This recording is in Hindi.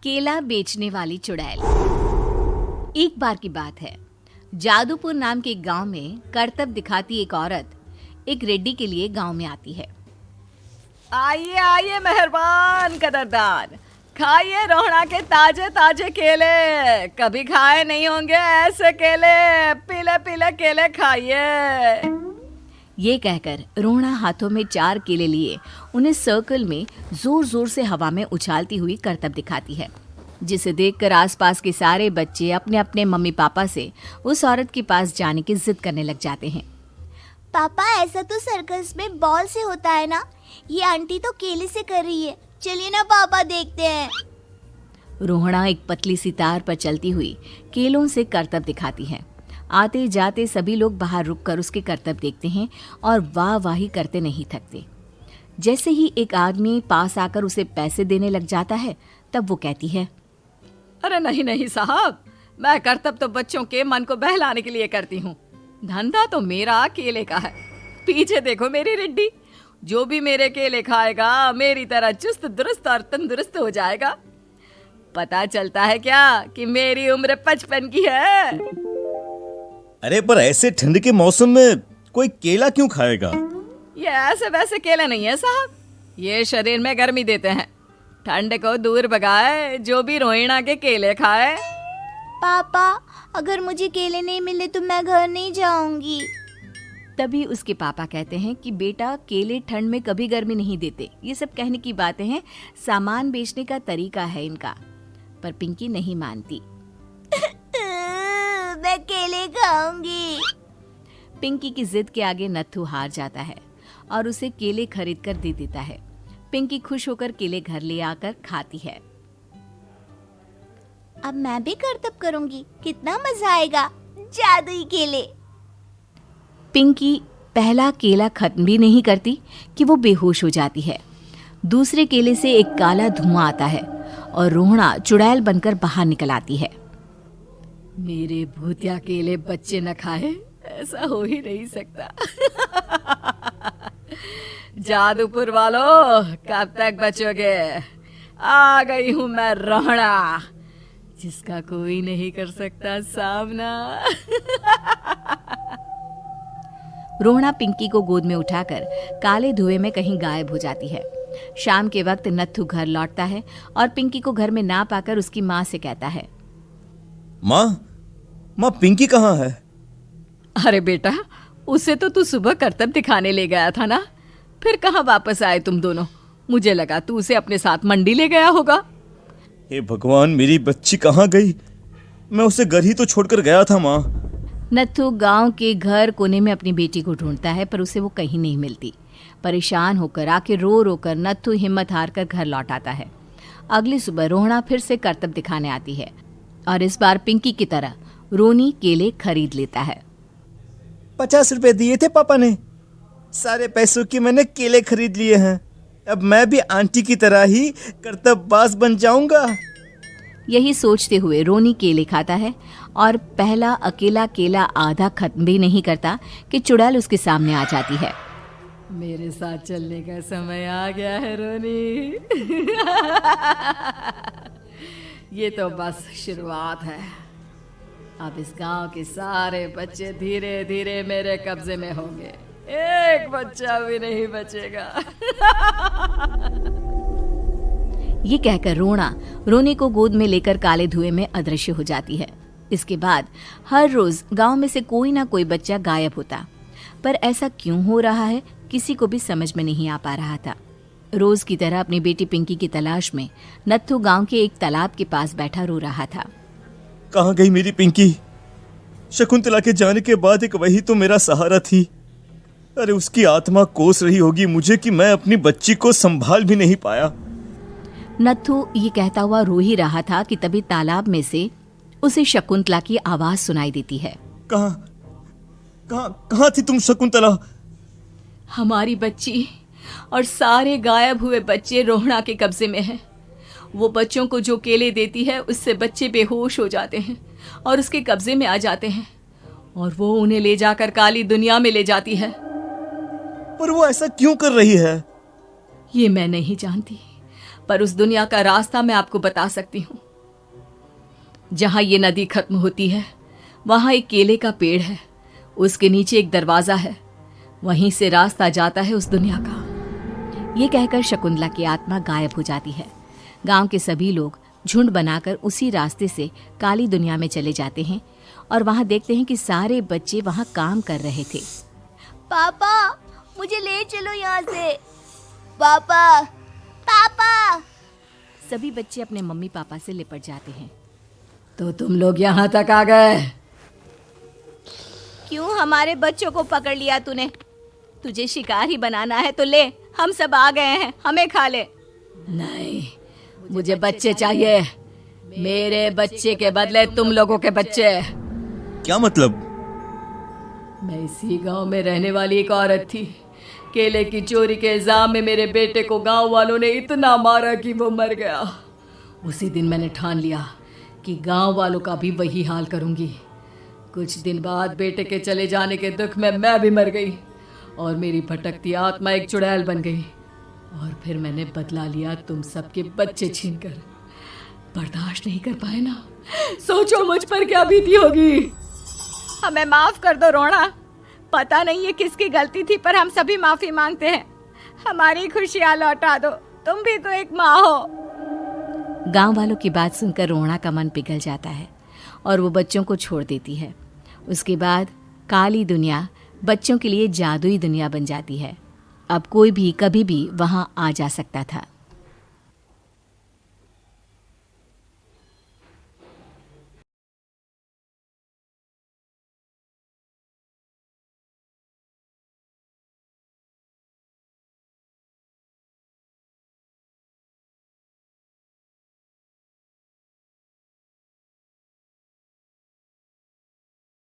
केला बेचने वाली चुड़ैल। एक बार की बात है, जादूपुर नाम के एक गांव में करतब दिखाती एक औरत एक रेड्डी के लिए गांव में आती है। आइए आइए मेहरबान कदरदान, खाइए रोहड़ा के ताजे ताजे केले। कभी खाए नहीं होंगे ऐसे केले, पीले पीले केले खाइए। ये कहकर रोहड़ा हाथों में 4 केले लिए उन्हें सर्कल में जोर जोर से हवा में उछालती हुई करतब दिखाती है, जिसे देखकर आसपास के सारे बच्चे अपने अपने मम्मी पापा से उस औरत के पास जाने की जिद करने लग जाते हैं। पापा, ऐसा तो सर्कस में बॉल से होता है ना, ये आंटी तो केले से कर रही है। चलिए ना पापा, देखते हैं। रोहड़ा एक पतली सी तार पर चलती हुई केलों से करतब दिखाती है। आते जाते सभी लोग बाहर रुककर उसके करतब देखते हैं और वाह वाही करते नहीं थकते। जैसे ही एक आदमी पास आकर उसे पैसे देने लग जाता है, तब वो कहती है, अरे नहीं नहीं साहब, मैं करतब तो बच्चों के मन को बहलाने के लिए करती हूँ। धंधा तो मेरा केले का है। पीछे देखो मेरी रिड्डी, जो भी मेरे केले खाएगा मेरी तरह चुस्त दुरुस्त और तंदुरुस्त हो जाएगा। पता चलता है क्या कि मेरी उम्र 55 की है। अरे पर ऐसे ठंड के मौसम में कोई केला क्यों खाएगा? ये ऐसे वैसे केले नहीं है साहब, ये शरीर में गर्मी देते हैं। ठंड को दूर भगाए जो भी रोहिणा के केले खाए। पापा, अगर मुझे केले नहीं मिले तो मैं घर नहीं जाऊंगी। तभी उसके पापा कहते हैं कि बेटा, केले ठंड में कभी गर्मी नहीं देते। ये सब कहने की बातें हैं, सामान बेचने का तरीका है इनका। पर पिंकी नहीं मानती। मैं केले खाऊंगी। पिंकी की जिद के आगे नत्थू हार जाता है और उसे केले खरीद कर दे देता है। पिंकी खुश होकर केले घर ले आकर खाती है। अब मैं भी करतब करूंगी, कितना मजा आएगा। जादुई केले। पिंकी पहला केला खत्म भी नहीं करती कि वो बेहोश हो जाती है। दूसरे केले से एक काला धुआं आता है और रोहड़ा चुड़ैल बनकर बाहर निकल आती है। मेरे भूतिया केले बच्चे न खाए, ऐसा हो ही नहीं सकता। जादूपुर वालों, कब तक बचोगे? आ गई हूं मैं रोहड़ा, जिसका कोई नहीं कर सकता सामना। रोहड़ा पिंकी को गोद में उठाकर काले धुएं में कहीं गायब हो जाती है। शाम के वक्त नत्थू घर लौटता है और पिंकी को घर में ना पाकर उसकी माँ से कहता है, माँ पिंकी कहाँ है? अरे बेटा, उसे तो तू सुबह करतब दिखाने ले गया था ना, फिर कहाँ वापस आए तुम दोनों? मुझे लगा तू उसे अपने साथ मंडी ले गया होगा। हे भगवान, मेरी बच्ची कहाँ गई? मैं उसे घर ही तो छोड़कर गया था माँ। नत्थू गांव के घर कोने में अपनी बेटी को ढूंढता है, पर उसे वो कहीं नहीं मिलती। परेशान होकर आखिर रो रो कर नत्थू हिम्मत हार कर घर लौट आता है। अगली सुबह रोहड़ा फिर से करतब दिखाने आती है और इस बार पिंकी की तरह रोनी केले खरीद लेता है। 50 रुपए दिए थे पापा ने, सारे पैसों की मैंने केले खरीद लिए हैं। अब मैं भी आंटी की तरह ही करतबबाज बन जाऊंगा। यही सोचते हुए रोनी केले खाता है और पहला अकेला केला आधा खत्म भी नहीं करता कि चुड़ैल उसके सामने आ जाती है। मेरे साथ चलने का समय आ गया है रोनी। ये तो बस शुरुआत है। अब इस गांव के सारे बच्चे धीरे धीरे मेरे कब्जे में होंगे, एक बच्चा भी नहीं बचेगा। ये कहकर रोना रोनी को गोद में लेकर काले धुएं में अदृश्य हो जाती है। इसके बाद हर रोज गांव में से कोई ना कोई बच्चा गायब होता, पर ऐसा क्यों हो रहा है किसी को भी समझ में नहीं आ पा रहा था। रोज की तरह अपनी बेटी पिंकी की तलाश में नत्थू गांव के एक तालाब के पास बैठा रो रहा था। कहाँ गई मेरी पिंकी? शकुंतला के जाने के बाद एक वही तो मेरा सहारा थी। अरे उसकी आत्मा कोस रही होगी मुझे कि मैं अपनी बच्ची को संभाल भी नहीं पाया। नत्थू ये कहता हुआ रो ही रहा था कि तभी तालाब में से उसे शकुंतला की आवाज सुनाई देती है। कहाँ थी तुम शकुंतला? हमारी बच्ची और सारे गायब हुए बच्चे रोहड़ा के कब्जे में हैं। वो बच्चों को जो केले देती है उससे बच्चे बेहोश हो जाते हैं और उसके कब्जे में आ जाते हैं और वो उन्हें ले जाकर काली दुनिया में ले जाती है। पर वो ऐसा क्यों कर रही है? ये मैं नहीं जानती, पर उस दुनिया का रास्ता मैं आपको बता सकती हूँ। जहां ये नदी खत्म होती है वहां एक केले का पेड़ है, उसके नीचे एक दरवाजा है, वहीं से रास्ता जाता है उस दुनिया का। ये कहकर शकुंतला की आत्मा गायब हो जाती है। गांव के सभी लोग झुंड बनाकर उसी रास्ते से काली दुनिया में चले जाते हैं और वहां देखते हैं कि सारे बच्चे वहां काम कर रहे थे। पापा मुझे ले चलो यहाँ से। पापा पापा। सभी बच्चे अपने मम्मी पापा से लिपट जाते हैं। तो तुम लोग यहाँ तक आ गए? क्यों हमारे बच्चों को पकड़ लिया तूने? तुझे शिकार ही बनाना है तो ले, हम सब आ गए हैं, हमें खा ले। नहीं, मुझे बच्चे चाहिए। मेरे बच्चे के बदले तुम लोगों के बच्चे। क्या मतलब? मैं इसी गांव में रहने वाली एक औरत थी। केले की चोरी के इल्जाम में मेरे बेटे को गांव वालों ने इतना मारा कि वो मर गया। उसी दिन मैंने ठान लिया कि गांव वालों का भी वही हाल करूंगी। कुछ दिन बाद बेटे के चले जाने के दुख में मैं भी मर गई और मेरी भटकती आत्मा एक चुड़ैल बन गई। और फिर मैंने बदला लिया तुम सबके बच्चे छीनकर। बर्दाश्त नहीं कर पाए ना? सोचो मुझ पर क्या बीती होगी। हमें माफ कर दो रोना। पता नहीं ये किसकी गलती थी, पर हम सभी माफी मांगते हैं। हमारी खुशियां लौटा दो, तुम भी तो एक माँ हो। गांव वालों की बात सुनकर रोना का मन पिघल जाता है और वो बच्चों को छोड़ देती है। उसके बाद काली दुनिया बच्चों के लिए जादुई दुनिया बन जाती है। अब कोई भी कभी भी वहां आ जा सकता था।